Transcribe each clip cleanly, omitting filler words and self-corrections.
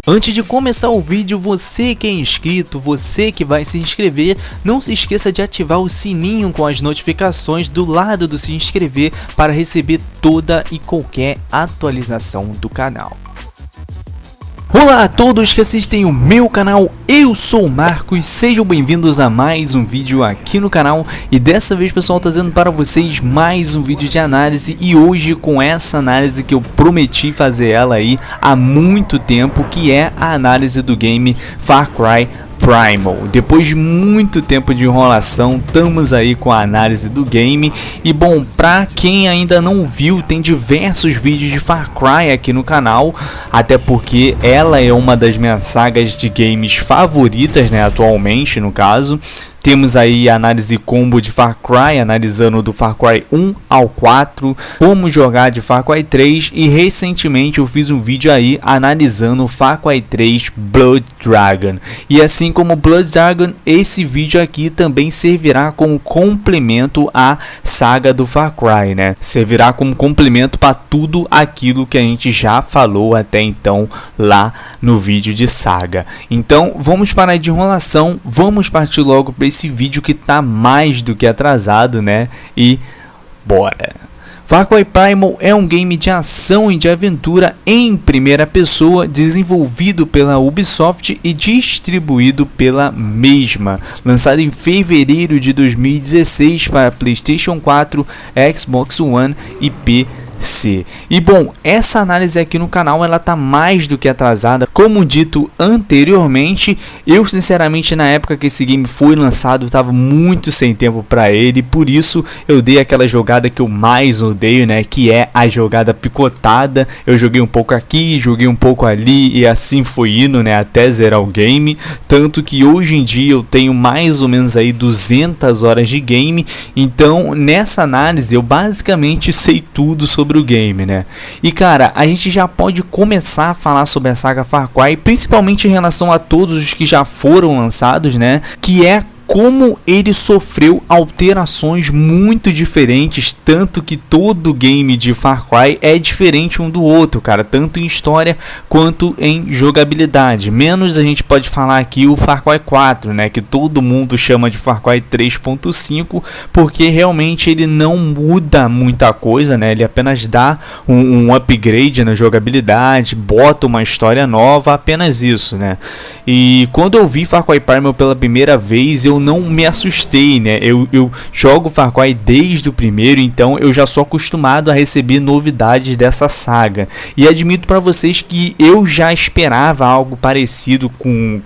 Antes de começar o vídeo, você que é inscrito, você que vai se inscrever, não se esqueça de ativar o sininho com as notificações do lado do se inscrever para receber toda e qualquer atualização do canal. Olá a todos que assistem o meu canal, eu sou o Marcos, sejam bem-vindos a mais um vídeo aqui no canal. E dessa vez, pessoal, trazendo para vocês mais um vídeo de análise. E hoje com essa análise que eu prometi fazer ela aí há muito tempo, que é a análise do game Far Cry Primal. Depois de muito tempo de enrolação, estamos aí com a análise do game. E bom, pra quem ainda não viu, tem diversos vídeos de Far Cry aqui no canal, até porque ela é uma das minhas sagas de games favoritas, né, atualmente no caso. Temos aí a análise combo de Far Cry, analisando do Far Cry 1 ao 4, como jogar de Far Cry 3, e recentemente eu fiz um vídeo aí analisando Far Cry 3 Blood Dragon. E assim como Blood Dragon, esse vídeo aqui também servirá como complemento à saga do Far Cry, né? Servirá como complemento para tudo aquilo que a gente já falou até então lá no vídeo de saga. Então vamos parar de enrolação, vamos partir logo para esse vídeo que tá mais do que atrasado, né? E bora! Far Cry Primal é um game de ação e de aventura em primeira pessoa, desenvolvido pela Ubisoft e distribuído pela mesma, lançado em fevereiro de 2016 para PlayStation 4, Xbox One e PC. E bom, essa análise aqui no canal ela tá mais do que atrasada. Como dito anteriormente, eu sinceramente na época que esse game foi lançado tava muito sem tempo para ele, por isso eu dei aquela jogada que eu mais odeio, né, que é a jogada picotada. Eu joguei um pouco aqui, joguei um pouco ali e assim foi indo, né, até zerar o game, tanto que hoje em dia eu tenho mais ou menos aí 200 horas de game. Então nessa análise eu basicamente sei tudo sobre o game, né? E cara, a gente já pode começar a falar sobre a saga Far Cry, principalmente em relação a todos os que já foram lançados, né? Que é como ele sofreu alterações muito diferentes, tanto que todo game de Far Cry é diferente um do outro, cara, tanto em história quanto em jogabilidade. Menos a gente pode falar aqui o Far Cry 4, né, que todo mundo chama de Far Cry 3.5, porque realmente ele não muda muita coisa, né, ele apenas dá um upgrade na jogabilidade, bota uma história nova, apenas isso, né. E quando eu vi Far Cry Primal pela primeira vez, eu não me assustei, né? Eu jogo Far Cry desde o primeiro, então eu já sou acostumado a receber novidades dessa saga. E admito para vocês que eu já esperava algo parecido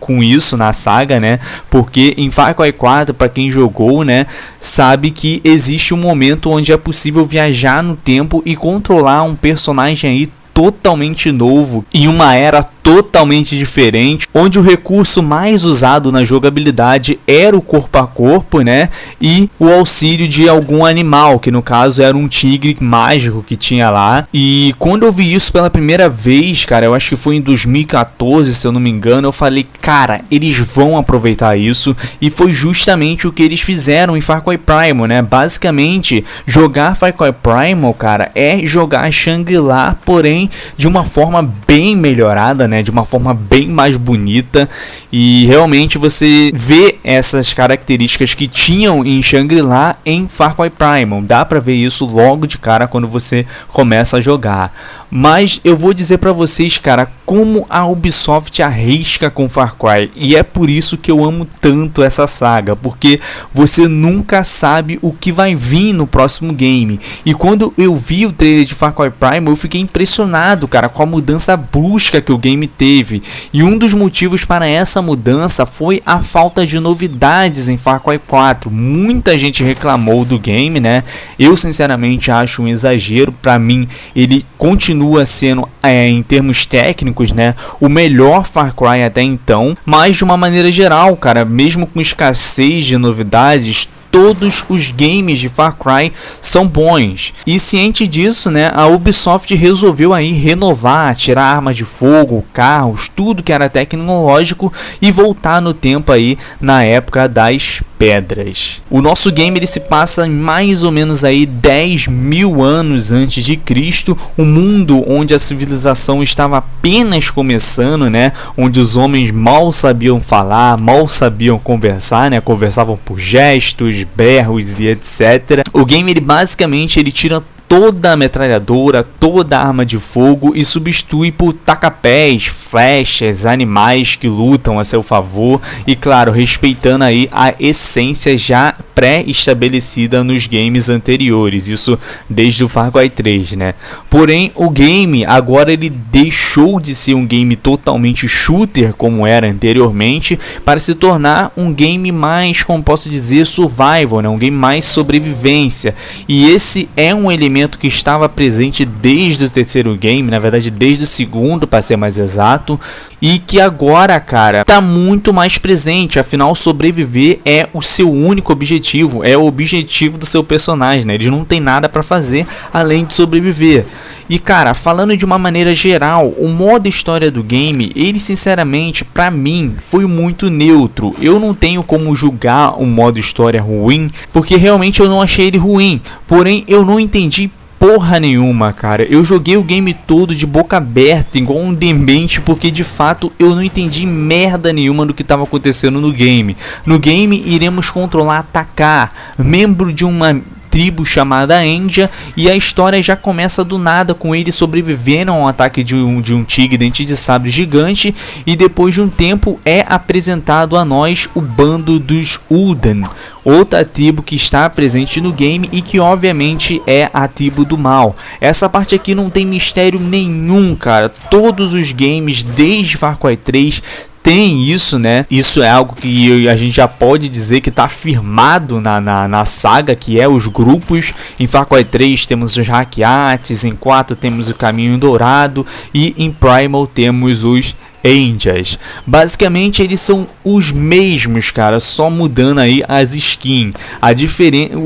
com isso na saga, né? Porque em Far Cry 4, para quem jogou, né, sabe que existe um momento onde é possível viajar no tempo e controlar um personagem aí totalmente novo em uma era totalmente diferente, onde o recurso mais usado na jogabilidade era o corpo a corpo, né, e o auxílio de algum animal, que no caso era um tigre mágico que tinha lá. E quando eu vi isso pela primeira vez, cara, eu acho que foi em 2014, se eu não me engano, eu falei, cara, eles vão aproveitar isso, e foi justamente o que eles fizeram em Far Cry Primal, né? Basicamente, jogar Far Cry Primal, cara, é jogar Shangri-La, porém de uma forma bem melhorada, né? De uma forma bem mais bonita, e realmente você vê essas características que tinham em Shangri-La em Far Cry Primal. Dá pra ver isso logo de cara quando você começa a jogar. Mas eu vou dizer pra vocês, cara, como a Ubisoft arrisca com Far Cry, e é por isso que eu amo tanto essa saga, porque você nunca sabe o que vai vir no próximo game. E quando eu vi o trailer de Far Cry Primal, eu fiquei impressionado, cara, com a mudança brusca que o game teve. E um dos motivos para essa mudança foi a falta de novidades em Far Cry 4. Muita gente reclamou do game, né? Eu sinceramente acho um exagero. Para mim ele continua sendo, em termos técnicos, né, o melhor Far Cry até então. Mas de uma maneira geral, cara, mesmo com escassez de novidades, todos os games de Far Cry são bons. E ciente disso, né, a Ubisoft resolveu aí renovar, tirar armas de fogo, carros, tudo que era tecnológico, e voltar no tempo aí na época das pedras. O nosso game ele se passa em mais ou menos aí 10.000 anos antes de Cristo, um mundo onde a civilização estava apenas começando, né? Onde os homens mal sabiam falar, mal sabiam conversar, né? Conversavam por gestos, berros e etc. O game ele basicamente ele tira toda a metralhadora, toda a arma de fogo e substitui por tacapés, flechas, animais que lutam a seu favor e, claro, respeitando aí a essência já pré-estabelecida nos games anteriores, isso desde o Far Cry 3, né? Porém, o game agora ele deixou de ser um game totalmente shooter como era anteriormente para se tornar um game mais, como posso dizer, survival, né? Um game mais sobrevivência, e esse é um elemento que estava presente desde o terceiro game, na verdade desde o segundo para ser mais exato, e que agora, cara, tá muito mais presente. Afinal, sobreviver é o seu único objetivo, é o objetivo do seu personagem, né? Ele não tem nada para fazer além de sobreviver. E, cara, falando de uma maneira geral, o modo história do game, ele sinceramente, pra mim, foi muito neutro. Eu não tenho como julgar o modo história ruim, porque realmente eu não achei ele ruim. Porém, eu não entendi porra nenhuma, cara. Eu joguei o game todo de boca aberta, igual um demente, porque de fato eu não entendi merda nenhuma do que estava acontecendo no game. No game iremos controlar atacar membro de uma tribo chamada Índia, e a história já começa do nada com ele sobrevivendo a um ataque de um tigre dente de sabre gigante, e depois de um tempo é apresentado a nós o bando dos Ul'dahn, outra tribo que está presente no game e que obviamente é a tribo do mal. Essa parte aqui não tem mistério nenhum, cara. Todos os games desde Far Cry 3 tem isso, né? Isso é algo que a gente já pode dizer que está firmado na saga, que é os grupos. Em Far Cry 3 temos os Rakyats, em 4 temos o Caminho Dourado e em Primal temos os Angels. Basicamente eles são os mesmos, cara, só mudando aí as skins.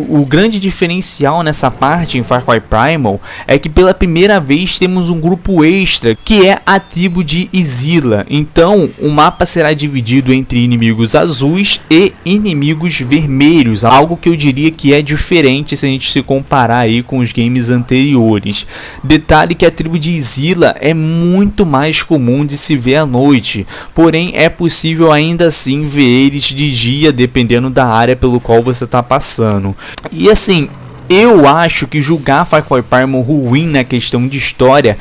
O grande diferencial nessa parte em Far Cry Primal é que pela primeira vez temos um grupo extra, que é a tribo de Izila. Então o mapa será dividido entre inimigos azuis e inimigos vermelhos, algo que eu diria que é diferente se a gente se comparar aí com os games anteriores. Detalhe que a tribo de Izila é muito mais comum de se ver à noite, porém é possível ainda assim ver eles de dia, dependendo da área pelo qual você está passando. E assim, eu acho que julgar Far Cry Primal ruim na questão de história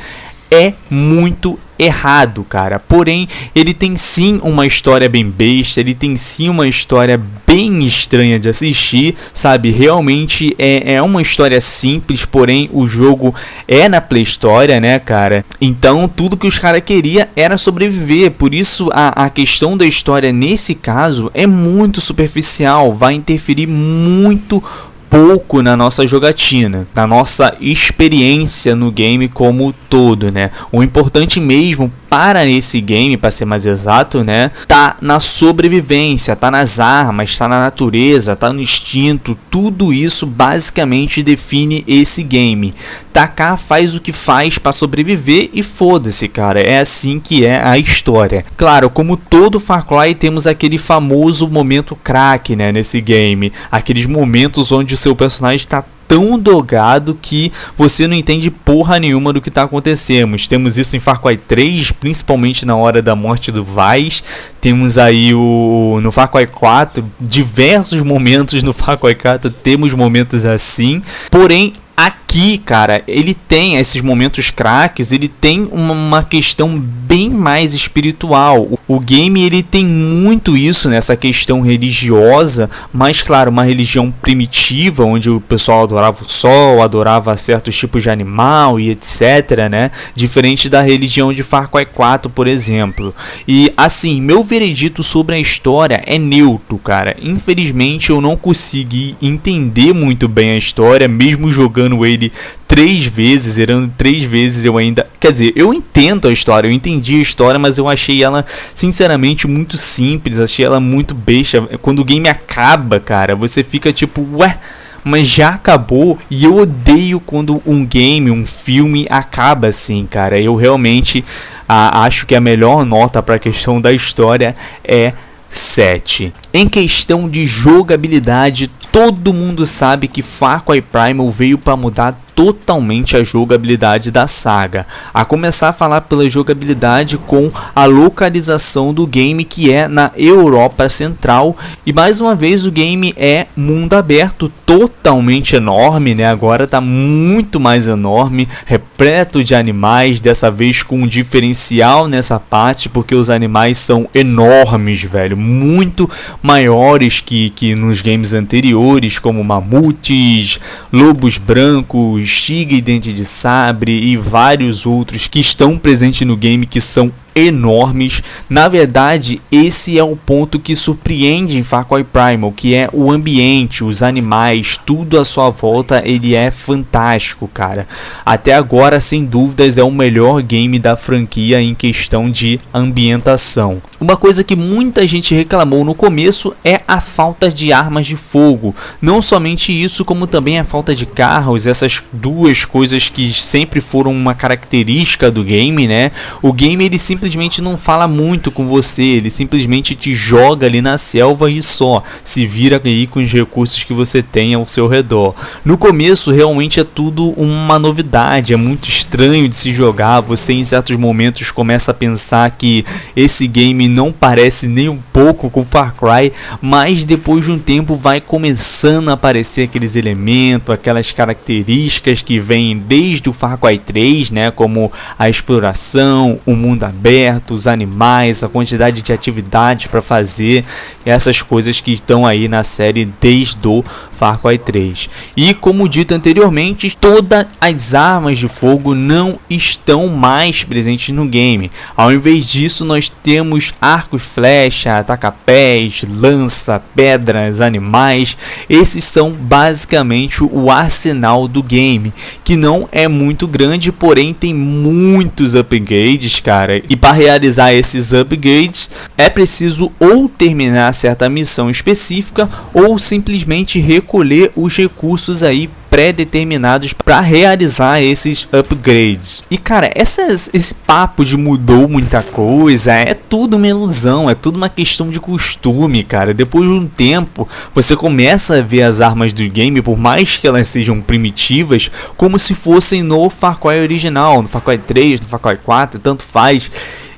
é muito errado, cara. Porém, ele tem sim uma história bem besta, ele tem sim uma história bem estranha de assistir, sabe? Realmente é uma história simples, porém o jogo é na Play Store, né, cara? Então tudo que os caras queriam era sobreviver, por isso a questão da história nesse caso é muito superficial, vai interferir muito pouco na nossa jogatina, na nossa experiência no game como todo, né? O importante mesmo para esse game, para ser mais exato, né, tá na sobrevivência, tá nas armas, tá na natureza, tá no instinto. Tudo isso basicamente define esse game. Tacar faz o que faz para sobreviver e foda-se, cara. É assim que é a história. Claro, como todo Far Cry, temos aquele famoso momento crack, né, nesse game. Aqueles momentos onde o seu personagem está tão dogado que você não entende porra nenhuma do que está acontecendo. Temos isso em Far Cry 3, principalmente na hora da morte do Vaz. Temos aí no Far Cry 4, diversos momentos no Far Cry 4 temos momentos assim. Porém, aqui, cara, ele tem esses momentos craques, ele tem uma questão bem mais espiritual. O game, ele tem muito isso nessa questão religiosa, mas claro, uma religião primitiva, onde o pessoal adorava o sol, adorava certos tipos de animal e etc, né? Diferente da religião de Far Cry 4, por exemplo. E assim, meu veredito sobre a história é neutro, cara. Infelizmente eu não consegui entender muito bem a história, mesmo jogando ele 3 vezes, zerando 3 vezes, eu ainda... Quer dizer, eu entendo a história, eu entendi a história, mas eu achei ela, sinceramente, muito simples, achei ela muito besta. Quando o game acaba, cara, você fica tipo, ué, mas já acabou? E eu odeio quando um game, um filme acaba assim, cara. Eu realmente acho que a melhor nota para a questão da história é 7. Em questão de jogabilidade, todo mundo sabe que Far Cry Primal veio para mudar totalmente a jogabilidade da saga, a começar a falar pela jogabilidade com a localização do game, que é na Europa Central, e mais uma vez o game é mundo aberto, totalmente enorme, né? Agora tá muito mais enorme, repleto de animais, dessa vez com um diferencial nessa parte, porque os animais são enormes, velho, muito maiores que nos games anteriores, como mamutes, lobos brancos, tigre dente de sabre e vários outros que estão presentes no game, que são enormes. Na verdade, esse é o ponto que surpreende em Far Cry Primal, que é o ambiente, os animais, tudo à sua volta, ele é fantástico, cara. Até agora, sem dúvidas, é o melhor game da franquia em questão de ambientação. Uma coisa que muita gente reclamou no começo é a falta de armas de fogo. Não somente isso, como também a falta de carros, essas duas coisas que sempre foram uma característica do game, né? O game, ele simplesmente não fala muito com você, ele simplesmente te joga ali na selva e só se vira aí com os recursos que você tem ao seu redor. No começo realmente é tudo uma novidade, é muito estranho de se jogar, você em certos momentos começa a pensar que esse game não parece nem um pouco com Far Cry, mas depois de um tempo vai começando a aparecer aqueles elementos, aquelas características que vêm desde o Far Cry 3, né, como a exploração, o mundo aberto, os animais, a quantidade de atividades para fazer, essas coisas que estão aí na série desde o Far Cry 3. E como dito anteriormente, todas as armas de fogo não estão mais presentes no game. Ao invés disso, nós temos arco e flecha, ataca-pés, lança, pedras, animais. Esses são basicamente o arsenal do game, que não é muito grande, porém tem muitos upgrades, cara. E para realizar esses upgrades é preciso ou terminar certa missão específica ou simplesmente recolher os recursos aí pré-determinados para realizar esses upgrades. E cara, esse papo de mudou muita coisa é tudo uma ilusão, é tudo uma questão de costume, cara. Depois de um tempo você começa a ver as armas do game, por mais que elas sejam primitivas, como se fossem no Far Cry original, no Far Cry 3, no Far Cry 4, tanto faz.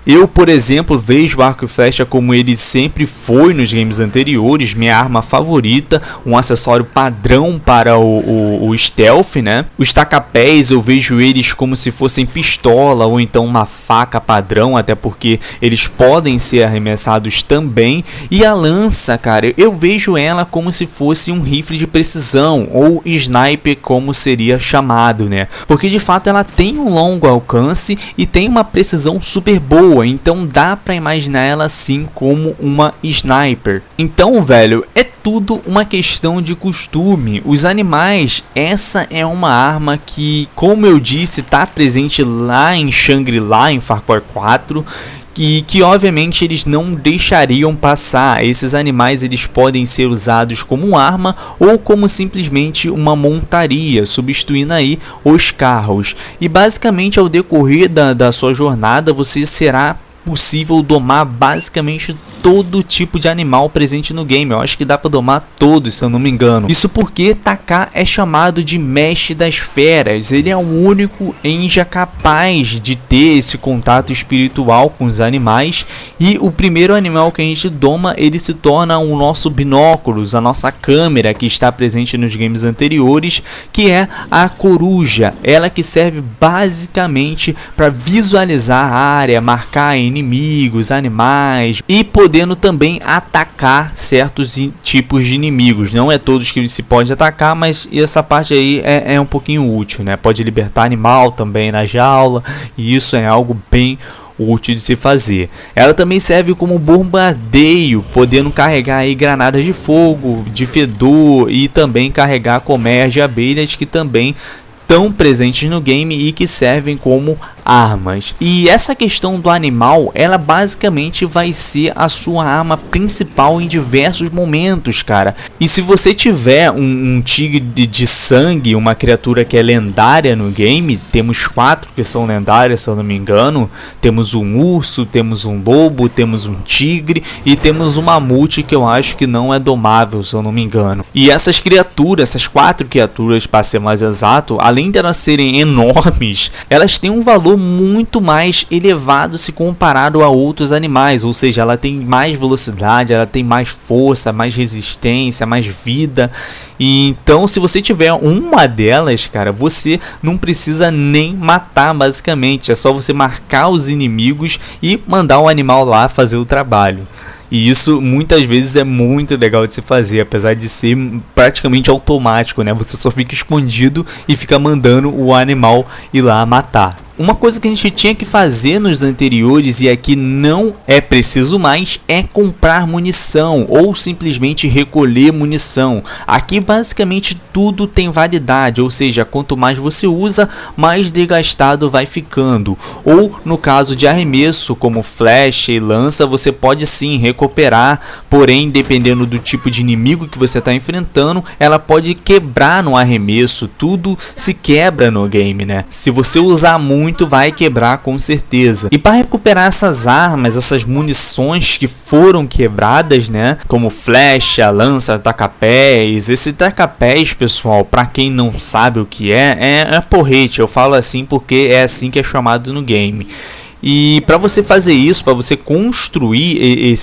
Eu, por exemplo, vejo o arco e flecha como ele sempre foi nos games anteriores, minha arma favorita, um acessório padrão para o stealth, né? Os tacapés eu vejo eles como se fossem pistola ou então uma faca padrão, até porque eles podem ser arremessados também. E a lança, cara, eu vejo ela como se fosse um rifle de precisão ou sniper, como seria chamado, né? Porque de fato ela tem um longo alcance e tem uma precisão super boa. Então dá pra imaginar ela assim como uma sniper. Então, velho, é tudo uma questão de costume. Os animais, essa é uma arma que, como eu disse, tá presente lá em Shangri-La, em Far Cry 4. Que obviamente eles não deixariam passar. Esses animais eles podem ser usados como arma ou como simplesmente uma montaria, substituindo aí os carros. E basicamente ao decorrer da sua jornada você será possível domar basicamente todo tipo de animal presente no game. Eu acho que dá para domar todos, se eu não me engano. Isso porque Taka é chamado de mestre das feras. Ele é o único Enja capaz de ter esse contato espiritual com os animais. E o primeiro animal que a gente doma, ele se torna o nosso binóculos, a nossa câmera que está presente nos games anteriores, que é a coruja. Ela que serve basicamente para visualizar a área, marcar inimigos, animais e podendo também atacar certos tipos de inimigos. Não é todos que se pode atacar, mas essa parte aí é um pouquinho útil, né? Pode libertar animal também na jaula, e isso é algo bem útil de se fazer. Ela também serve como bombardeio, podendo carregar aí granadas de fogo, de fedor e também carregar colmeias de abelhas que também estão presentes no game e que servem como armas. E essa questão do animal, ela basicamente vai ser a sua arma principal em diversos momentos, cara. E se você tiver um tigre de sangue, uma criatura que é lendária no game, temos 4 que são lendárias, se eu não me engano. Temos um urso, temos um lobo, temos um tigre e temos um mamute que eu acho que não é domável, se eu não me engano. E essas criaturas, essas 4 criaturas, para ser mais exato, além de elas serem enormes, elas têm um valor muito mais elevado se comparado a outros animais, ou seja, ela tem mais velocidade, ela tem mais força, mais resistência, mais vida. E então, se você tiver uma delas, cara, você não precisa nem matar, basicamente. É só você marcar os inimigos e mandar o animal lá fazer o trabalho. E isso muitas vezes é muito legal de se fazer, apesar de ser praticamente automático, né? Você só fica escondido e fica mandando o animal ir lá matar. Uma coisa que a gente tinha que fazer nos anteriores e aqui não é preciso mais é comprar munição ou simplesmente recolher munição. Aqui basicamente tudo tem validade, ou seja, quanto mais você usa, mais desgastado vai ficando. Ou no caso de arremesso, como flecha e lança, você pode sim recuperar, porém dependendo do tipo de inimigo que você está enfrentando, ela pode quebrar no arremesso. Tudo se quebra no game, né? Se você usar muito, vai quebrar com certeza. E para recuperar essas armas, essas munições que foram quebradas, né, como flecha, lança, tacapés. Esse tacapés, pessoal, para quem não sabe o que é porrete. Eu falo assim porque é assim que é chamado no game. E para você fazer isso, para você construir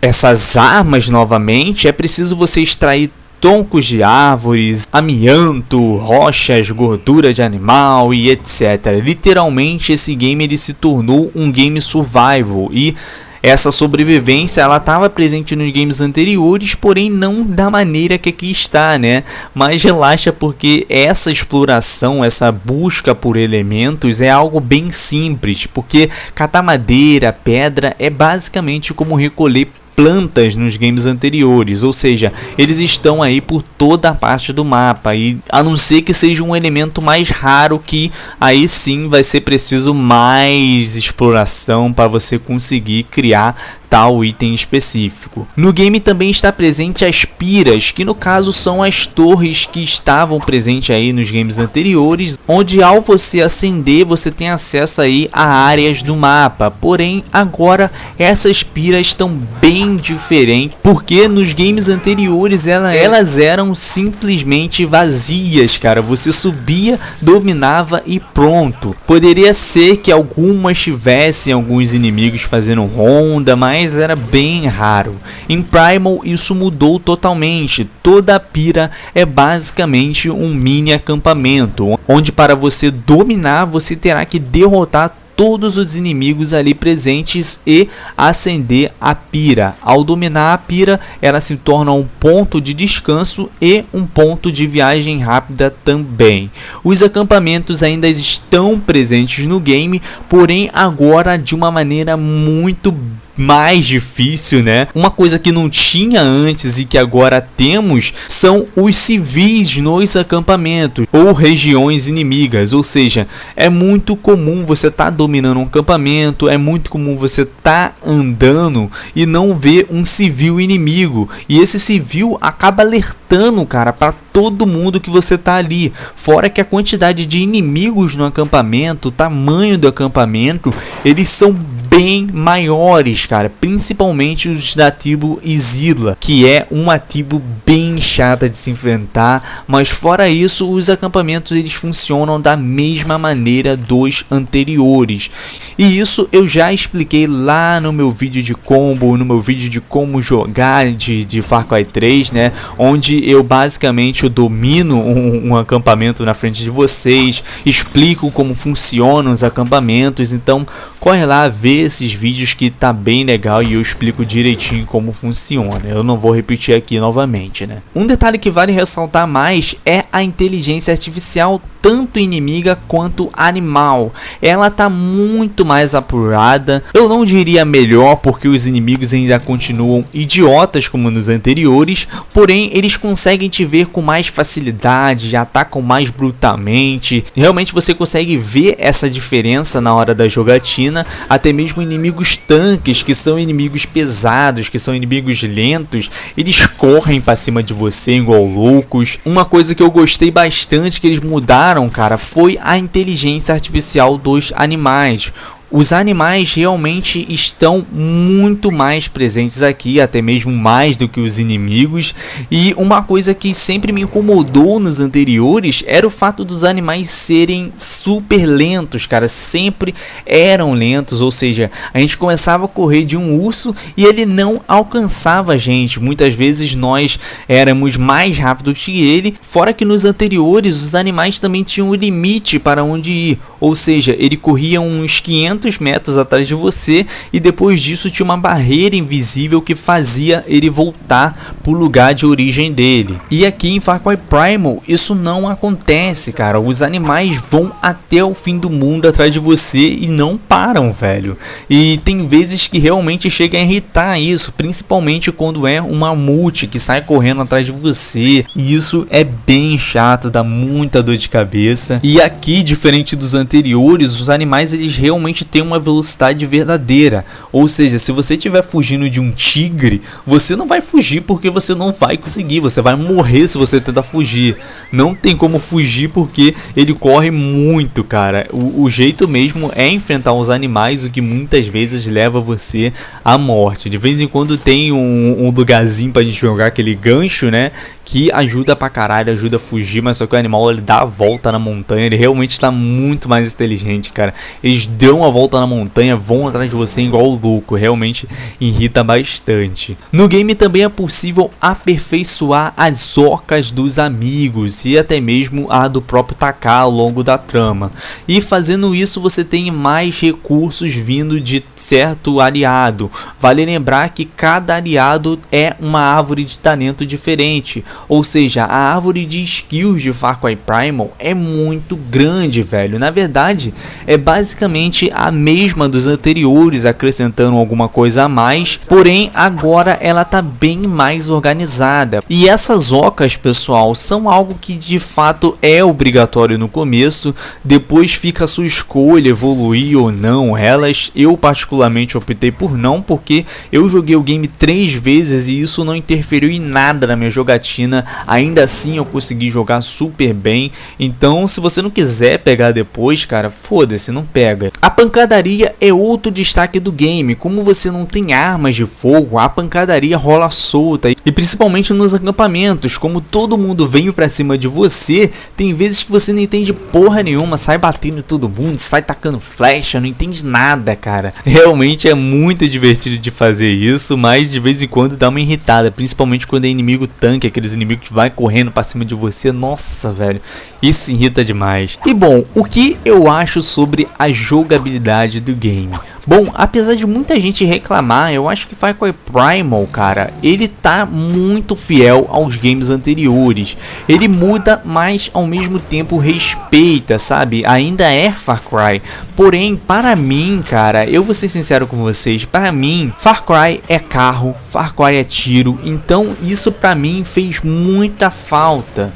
essas armas novamente, é preciso você extrair troncos de árvores, amianto, rochas, gordura de animal e etc. Literalmente esse game ele se tornou um game survival e essa sobrevivência ela estava presente nos games anteriores, porém não da maneira que aqui está, né? Mas relaxa, porque essa exploração, essa busca por elementos é algo bem simples, porque catar madeira, pedra é basicamente como recolher plantas nos games anteriores, ou seja, eles estão aí por toda a parte do mapa, e a não ser que seja um elemento mais raro, que aí sim vai ser preciso mais exploração para você conseguir criar tal item específico. No game também está presente as piras, que no caso são as torres que estavam presentes aí nos games anteriores, onde ao você acender você tem acesso aí a áreas do mapa. Porém agora essas piras estão bem diferentes, porque nos games anteriores elas eram simplesmente vazias, cara. Você subia, dominava e pronto. Poderia ser que algumas tivessem alguns inimigos fazendo ronda, mas era bem raro. Em Primal isso mudou totalmente. Toda a pira é basicamente um mini acampamento, onde para você dominar você terá que derrotar todos os inimigos ali presentes e acender a pira. Ao dominar a pira, ela se torna um ponto de descanso e um ponto de viagem rápida também. Os acampamentos ainda estão presentes no game, porém agora de uma maneira muito mais difícil, né? Uma coisa que não tinha antes e que agora temos são os civis nos acampamentos ou regiões inimigas, ou seja, é muito comum você estar dominando um acampamento, é muito comum você estar andando e não ver um civil inimigo, e esse civil acaba alertando, cara, para todo mundo que você tá ali. Fora que a quantidade de inimigos no acampamento, o tamanho do acampamento, eles são bem maiores, cara, principalmente os da tribo Izila, que é uma tribo bem chata de se enfrentar, mas fora isso, os acampamentos eles funcionam da mesma maneira dos anteriores. E isso eu já expliquei lá no meu vídeo de combo, no meu vídeo de como jogar de Far Cry 3, né, onde eu basicamente domino um acampamento na frente de vocês, explico como funcionam os acampamentos. Então corre lá ver esses vídeos que tá bem legal e eu explico direitinho como funciona. Eu não vou repetir aqui novamente, né? Um detalhe que vale ressaltar mais é a inteligência artificial, tanto inimiga quanto animal. Ela tá muito mais apurada. Eu não diria melhor, porque os inimigos ainda continuam idiotas como nos anteriores, porém eles conseguem te ver com mais mais facilidade, atacam mais brutalmente. Realmente você consegue ver essa diferença na hora da jogatina. Até mesmo inimigos tanques, que são inimigos pesados, que são inimigos lentos, eles correm pra cima de você igual loucos. Uma coisa que eu gostei bastante que eles mudaram, cara, foi a inteligência artificial dos animais. Os animais realmente estão muito mais presentes aqui, até mesmo mais do que os inimigos. E uma coisa que sempre me incomodou nos anteriores era o fato dos animais serem super lentos, cara. Sempre eram lentos, ou seja, a gente começava a correr de um urso e ele não alcançava a gente. Muitas vezes nós éramos mais rápidos que ele. Fora que nos anteriores os animais também tinham um limite para onde ir, ou seja, ele corria uns 500 metros atrás de você e depois disso tinha uma barreira invisível que fazia ele voltar para o lugar de origem dele. E aqui em Far Cry Primal isso não acontece, cara. Os animais vão até o fim do mundo atrás de você e não param, velho. E tem vezes que realmente chega a irritar isso, principalmente quando é um mamute que sai correndo atrás de você. E isso é bem chato, dá muita dor de cabeça. E aqui, diferente dos anteriores, os animais eles realmente têm uma velocidade verdadeira, ou seja, se você estiver fugindo de um tigre, você não vai fugir porque você não vai conseguir, você vai morrer se você tentar fugir. Não tem como fugir porque ele corre muito, cara. O jeito mesmo é enfrentar os animais, o que muitas vezes leva você à morte. De vez em quando tem um lugarzinho pra gente jogar aquele gancho, né, que ajuda pra caralho, ajuda a fugir, mas só que o animal ele dá a volta na montanha, ele realmente está muito mais inteligente, cara. Eles dão a volta na montanha, vão atrás de você igual louco, realmente irrita bastante. No game também é possível aperfeiçoar as orcas dos amigos e até mesmo a do próprio Taka ao longo da trama. E fazendo isso você tem mais recursos vindo de certo aliado. Vale lembrar que cada aliado é uma árvore de talento diferente. Ou seja, a árvore de skills de Far Cry Primal é muito grande, velho. Na verdade, é basicamente a mesma dos anteriores, acrescentando alguma coisa a mais. Porém, agora ela tá bem mais organizada. E essas ocas, pessoal, são algo que de fato é obrigatório no começo. Depois fica a sua escolha evoluir ou não elas. Eu particularmente optei por não, porque eu joguei o game 3 vezes e isso não interferiu em nada na minha jogatina. Ainda assim eu consegui jogar super bem. Então se você não quiser pegar depois, cara, foda-se, não pega. A pancadaria é outro destaque do game. Como você não tem armas de fogo, a pancadaria rola solta. E principalmente nos acampamentos, como todo mundo vem pra cima de você, tem vezes que você não entende porra nenhuma, sai batendo em todo mundo, sai tacando flecha, não entende nada, cara. Realmente é muito divertido de fazer isso, mas de vez em quando dá uma irritada, principalmente quando é inimigo tanque, aqueles inimigos que vai correndo pra cima de você. Nossa, velho, isso irrita demais. E bom, o que eu acho sobre a jogabilidade do game? Bom, apesar de muita gente reclamar, eu acho que Far Cry Primal, cara, ele tá muito fiel aos games anteriores. Ele muda, mas ao mesmo tempo respeita, sabe? Ainda é Far Cry. Porém, para mim, cara, eu vou ser sincero com vocês, para mim, Far Cry é carro, Far Cry é tiro, então isso pra mim fez muita falta.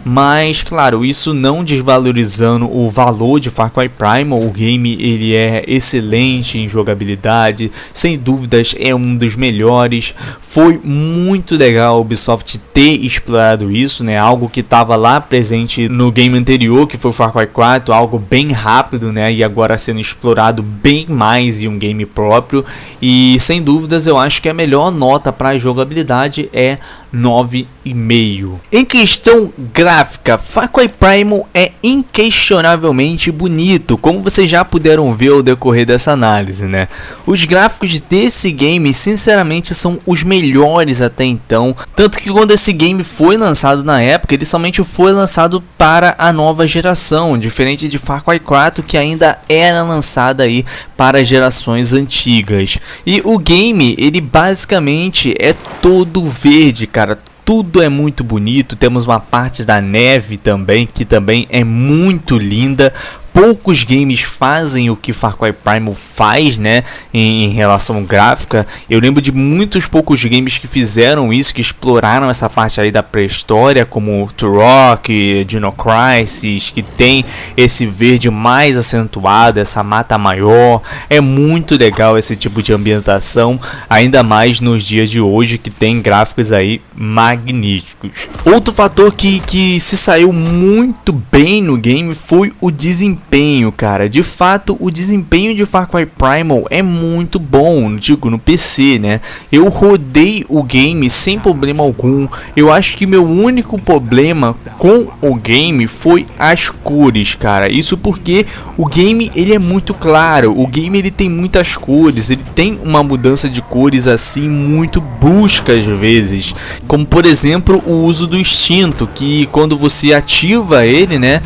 Mas claro, isso não desvalorizando o valor de Far Cry Primal. O game ele é excelente em jogabilidade, sem dúvidas é um dos melhores. Foi muito legal a Ubisoft ter explorado isso, né? Algo que estava lá presente no game anterior, que foi o Far Cry 4, algo bem rápido, né? E agora sendo explorado bem mais em um game próprio. E sem dúvidas eu acho que a melhor nota para jogabilidade é 9,5. Em questão gráfica, Far Cry Primal é inquestionavelmente bonito, como vocês já puderam ver ao decorrer dessa análise, né? Os gráficos desse game, sinceramente, são os melhores até então, tanto que quando esse game foi lançado na época, ele somente foi lançado para a nova geração, diferente de Far Cry 4, que ainda era lançada aí para gerações antigas. E o game, ele basicamente é todo verde, cara. Tudo é muito bonito, temos uma parte da neve também, que também é muito linda. poucos games fazem o que Far Cry Primal faz, né, em relação gráfica. Eu lembro de muitos poucos games que fizeram isso, que exploraram essa parte aí da pré-história, como Turok, Dino Crisis, que tem esse verde mais acentuado, essa mata maior. É muito legal esse tipo de ambientação, ainda mais nos dias de hoje, que tem gráficos aí magníficos. Outro fator que se saiu muito bem no game foi o desempenho, cara. De fato, o desempenho de Far Cry Primal é muito bom, digo, no PC, né? Eu rodei o game sem problema algum. Eu acho que meu único problema com o game foi as cores, cara. Isso porque o game ele é muito claro, o game ele tem muitas cores, ele tem uma mudança de cores assim muito brusca às vezes, como por exemplo o uso do instinto, que quando você ativa ele, né,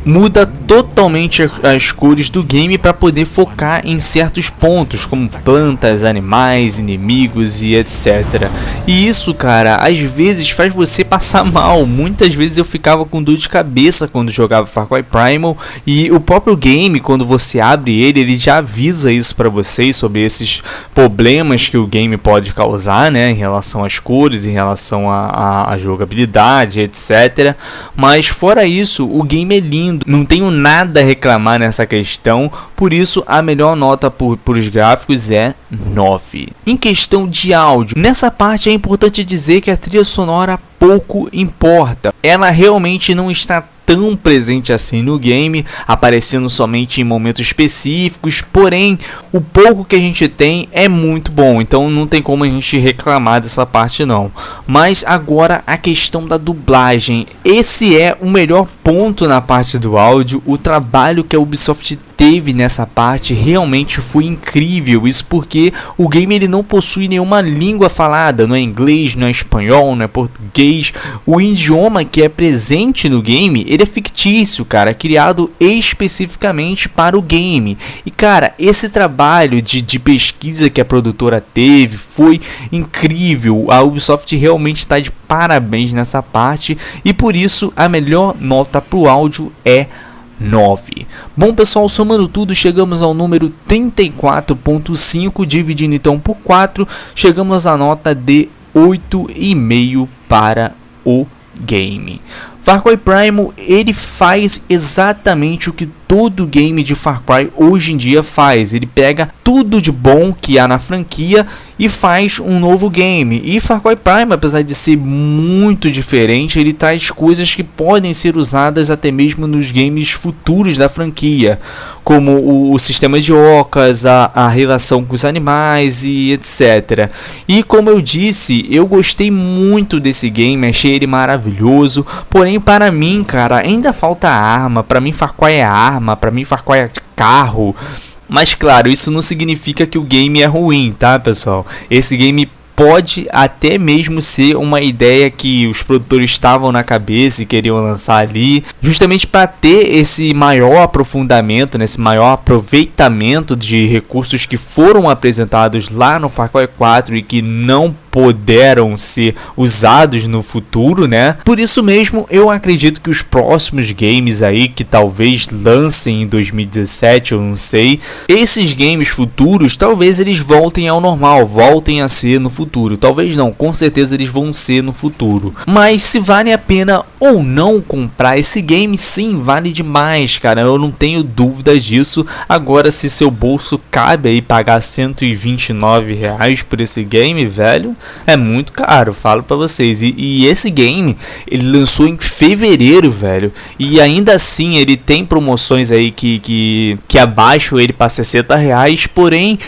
muda totalmente as cores do game para poder focar em certos pontos, como plantas, animais, inimigos e etc. E isso, cara, às vezes faz você passar mal. Muitas vezes eu ficava com dor de cabeça quando jogava Far Cry Primal, e o próprio game, quando você abre ele já avisa isso para vocês sobre esses problemas que o game pode causar, né, em relação às cores, em relação à jogabilidade, etc. Mas fora isso, o game é lindo, não tenho nada a reclamar nessa questão, por isso a melhor nota por os gráficos é 9. Em questão de áudio, nessa parte é importante dizer que a trilha sonora pouco importa, ela realmente não está tão presente assim no game, aparecendo somente em momentos específicos, porém o pouco que a gente tem é muito bom, então não tem como a gente reclamar dessa parte não. Mas agora a questão da dublagem, esse é o melhor ponto na parte do áudio. O trabalho que a Ubisoft teve nessa parte realmente foi incrível. Isso porque o game ele não possui nenhuma língua falada, não é inglês, não é espanhol, não é português. O idioma que é presente no game, ele é fictício, cara, criado especificamente para o game. E cara, esse trabalho de pesquisa que a produtora teve foi incrível. A Ubisoft realmente está de parabéns nessa parte, e por isso a melhor nota para o áudio é 9. Bom pessoal, somando tudo, chegamos ao número 34.5, dividindo então por 4, chegamos à nota de 8,5 para o game. Far Cry Primal, ele faz exatamente o que todo game de Far Cry hoje em dia faz. Ele pega tudo de bom que há na franquia e faz um novo game. E Far Cry Primal, apesar de ser muito diferente, ele traz coisas que podem ser usadas até mesmo nos games futuros da franquia, como o sistema de ocas, a relação com os animais e etc. E como eu disse, eu gostei muito desse game, achei ele maravilhoso. Porém, para mim, cara, ainda falta arma. Para mim, Far Cry é arma. Para mim, Far Cry é carro. Mas claro, isso não significa que o game é ruim, tá, pessoal? Esse game pode até mesmo ser uma ideia que os produtores estavam na cabeça e queriam lançar ali, justamente para ter esse maior aprofundamento, né, esse maior aproveitamento de recursos que foram apresentados lá no Far Cry 4 e que não puderam ser usados no futuro, né? Por isso mesmo, eu acredito que os próximos games aí, que talvez lancem em 2017, eu não sei, esses games futuros, talvez eles voltem ao normal, voltem a ser no futuro. Talvez não, com certeza eles vão ser no futuro. Mas se vale a pena ou não comprar esse game, sim, vale demais, cara. Eu não tenho dúvidas disso. Agora, se seu bolso cabe aí pagar R$129 por esse game, velho, é muito caro, falo pra vocês. E esse game, ele lançou em fevereiro, velho. E ainda assim, ele tem promoções aí que abaixam ele pra R$60. Porém,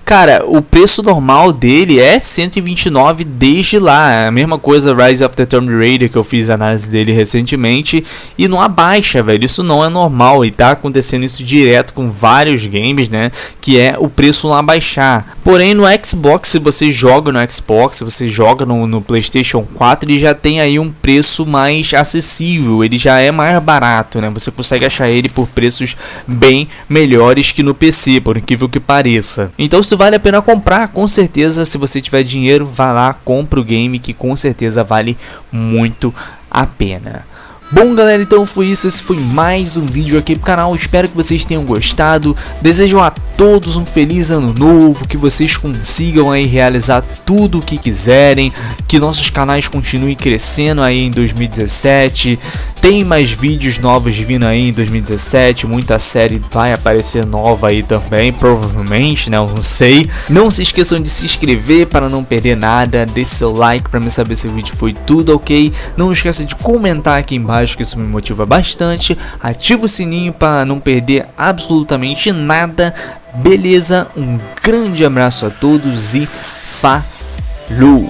cara, o preço normal dele é 129 desde lá. A mesma coisa Rise of the Tomb Raider, que eu fiz análise dele recentemente, e não abaixa, velho. Isso não é normal, e tá acontecendo isso direto com vários games, né? Que é o preço não abaixar. Porém, no Xbox, se você joga no Xbox, se você joga no PlayStation 4, ele já tem aí um preço mais acessível. Ele já é mais barato, né? Você consegue achar ele por preços bem melhores que no PC, por incrível que pareça. Então, se vale a pena comprar, com certeza. Se você tiver dinheiro, vá lá, compra o game, que com certeza vale muito a pena. Bom galera, então foi isso, esse foi mais um vídeo aqui pro canal, espero que vocês tenham gostado, desejo a todos um feliz ano novo, que vocês consigam aí realizar tudo o que quiserem, que nossos canais continuem crescendo aí em 2017, tem mais vídeos novos vindo aí em 2017, muita série vai aparecer nova aí também, provavelmente, né, eu não sei. Não se esqueçam de se inscrever para não perder nada, deixe seu like para me saber se o vídeo foi tudo ok, não esqueça de comentar aqui embaixo que isso me motiva bastante, ativa o sininho para não perder absolutamente nada, beleza? Um grande abraço a todos e falou!